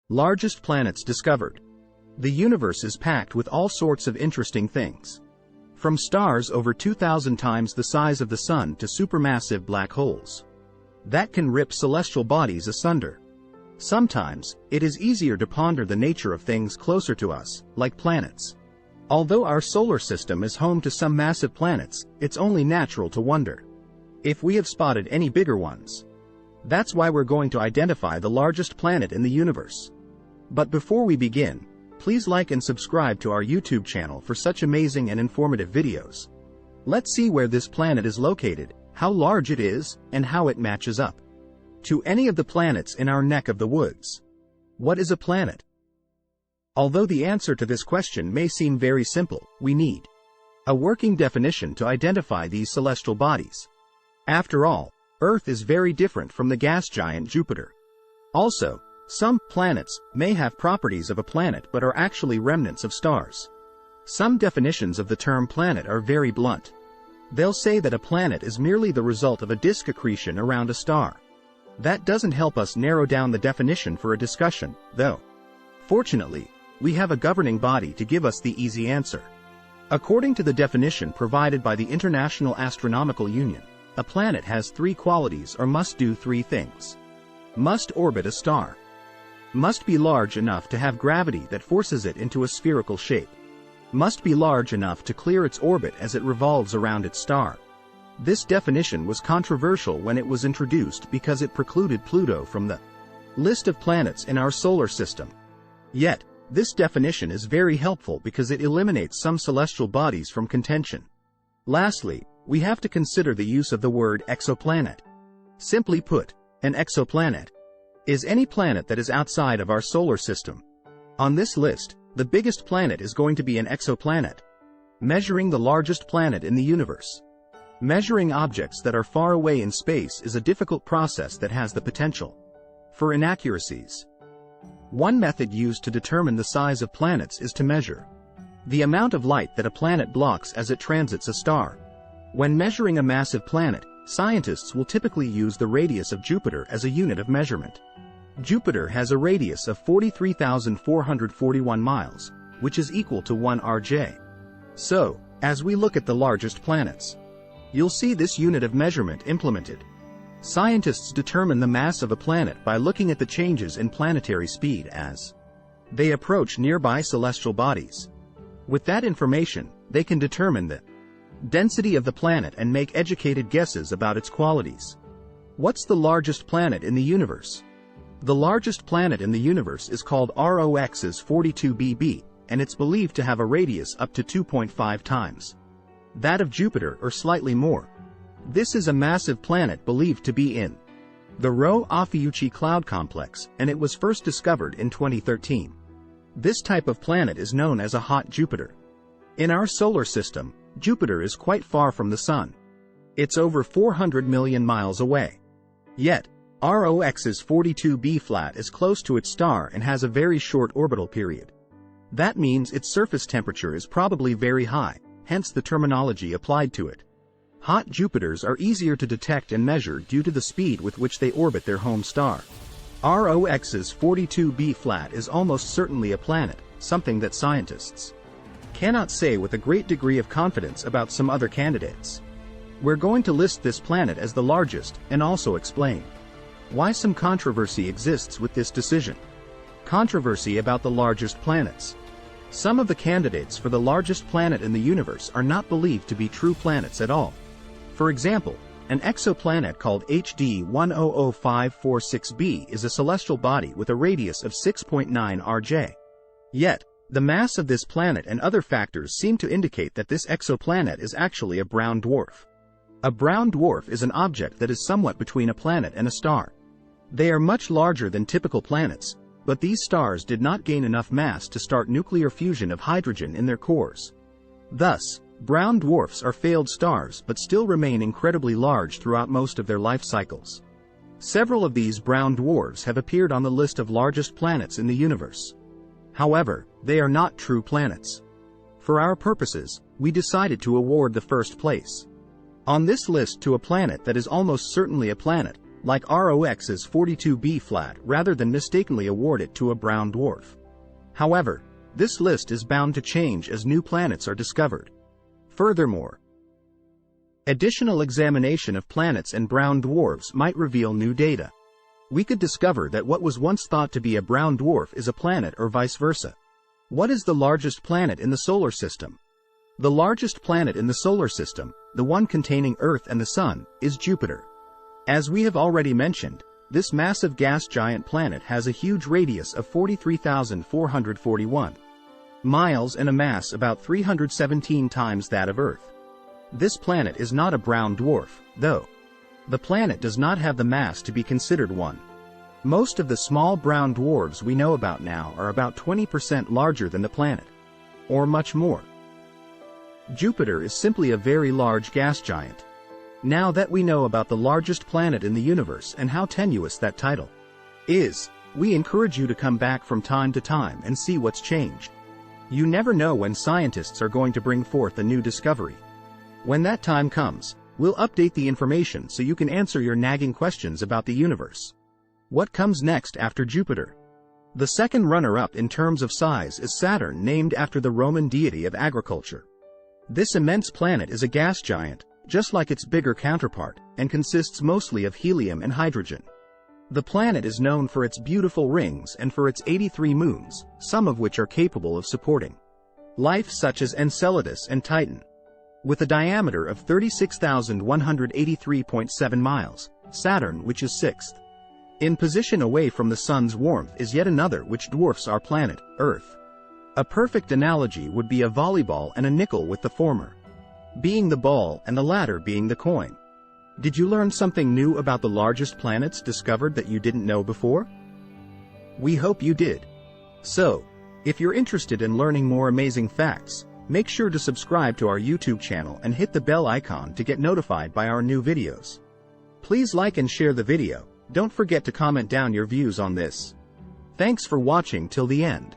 Largest planets discovered. The universe is packed with all sorts of interesting things. From stars over 2,000 times the size of the Sun to supermassive black holes that can rip celestial bodies asunder. Sometimes, it is easier to ponder the nature of things closer to us, like planets. Although our solar system is home to some massive planets, it's only natural to wonder if we have spotted any bigger ones. That's why we're going to identify the largest planet in the universe. But before we begin, please like and subscribe to our YouTube channel for such amazing and informative videos. Let's see where this planet is located, how large it is, and how it matches up to any of the planets in our neck of the woods. What is a planet? Although the answer to this question may seem very simple, we need a working definition to identify these celestial bodies. After all, Earth is very different from the gas giant Jupiter. Also, some planets may have properties of a planet but are actually remnants of stars. Some definitions of the term planet are very blunt. They'll say that a planet is merely the result of a disk accretion around a star. That doesn't help us narrow down the definition for a discussion, though. Fortunately, we have a governing body to give us the easy answer. According to the definition provided by the International Astronomical Union, a planet has three qualities or must do three things. Must orbit a star. Must be large enough to have gravity that forces it into a spherical shape. Must be large enough to clear its orbit as it revolves around its star. This definition was controversial when it was introduced because it precluded Pluto from the list of planets in our solar system. Yet, this definition is very helpful because it eliminates some celestial bodies from contention. Lastly, we have to consider the use of the word exoplanet. Simply put, an exoplanet is any planet that is outside of our solar system. On this list, the biggest planet is going to be an exoplanet. Measuring the largest planet in the universe. Measuring objects that are far away in space is a difficult process that has the potential for inaccuracies. One method used to determine the size of planets is to measure the amount of light that a planet blocks as it transits a star. When measuring a massive planet, scientists will typically use the radius of Jupiter as a unit of measurement. Jupiter has a radius of 43,441 miles, which is equal to 1 RJ. So, as we look at the largest planets, you'll see this unit of measurement implemented. Scientists determine the mass of a planet by looking at the changes in planetary speed as they approach nearby celestial bodies. With that information, they can determine the density of the planet and make educated guesses about its qualities. What's the largest planet in the universe? The largest planet in the universe is called ROX's 42BB, and it's believed to have a radius up to 2.5 times that of Jupiter or slightly more. This is a massive planet believed to be in the Rho-Ophiuchi cloud complex, and it was first discovered in 2013. This type of planet is known as a hot Jupiter. In our solar system, Jupiter is quite far from the Sun. It's over 400 million miles away. Yet, ROX's 42b flat is close to its star and has a very short orbital period. That means its surface temperature is probably very high, hence the terminology applied to it. Hot Jupiters are easier to detect and measure due to the speed with which they orbit their home star. ROX's 42b flat is almost certainly a planet, something that scientists cannot say with a great degree of confidence about some other candidates. We're going to list this planet as the largest and also explain why some controversy exists with this decision. Controversy about the largest planets. Some of the candidates for the largest planet in the universe are not believed to be true planets at all. For example, an exoplanet called HD 100546b is a celestial body with a radius of 6.9 RJ. Yet, the mass of this planet and other factors seem to indicate that this exoplanet is actually a brown dwarf. A brown dwarf is an object that is somewhat between a planet and a star. They are much larger than typical planets, but these stars did not gain enough mass to start nuclear fusion of hydrogen in their cores. Thus, brown dwarfs are failed stars but still remain incredibly large throughout most of their life cycles. Several of these brown dwarfs have appeared on the list of largest planets in the universe. However, they are not true planets. For our purposes, we decided to award the first place on this list to a planet that is almost certainly a planet. like ROX's 42b flat, rather than mistakenly award it to a brown dwarf. However, this list is bound to change as new planets are discovered. Furthermore, additional examination of planets and brown dwarfs might reveal new data. We could discover that what was once thought to be a brown dwarf is a planet, or vice versa. What is the largest planet in the solar system? The largest planet in the solar system, the one containing Earth and the Sun, is Jupiter. As we have already mentioned, this massive gas giant planet has a huge radius of 43,441 miles and a mass about 317 times that of Earth. This planet is not a brown dwarf, though. The planet does not have the mass to be considered one. Most of the small brown dwarfs we know about now are about 20% larger than the planet, or much more. Jupiter is simply a very large gas giant. Now that we know about the largest planet in the universe and how tenuous that title is, we encourage you to come back from time to time and see what's changed. You never know when scientists are going to bring forth a new discovery. When that time comes, we'll update the information so you can answer your nagging questions about the universe. What comes next after Jupiter? The second runner-up in terms of size is Saturn, named after the Roman deity of agriculture. This immense planet is a gas giant, just like its bigger counterpart, and consists mostly of helium and hydrogen. The planet is known for its beautiful rings and for its 83 moons, some of which are capable of supporting life such as Enceladus and Titan. With a diameter of 36,183.7 miles, Saturn, which is sixth in position away from the Sun's warmth, is yet another which dwarfs our planet, Earth. A perfect analogy would be a volleyball and a nickel, with the former being the ball and the latter being the coin. Did you learn something new about the largest planets discovered that you didn't know before? We hope you did. So, if you're interested in learning more amazing facts, make sure to subscribe to our YouTube channel and hit the bell icon to get notified by our new videos. Please like and share the video. Don't forget to comment down your views on this. Thanks for watching till the end.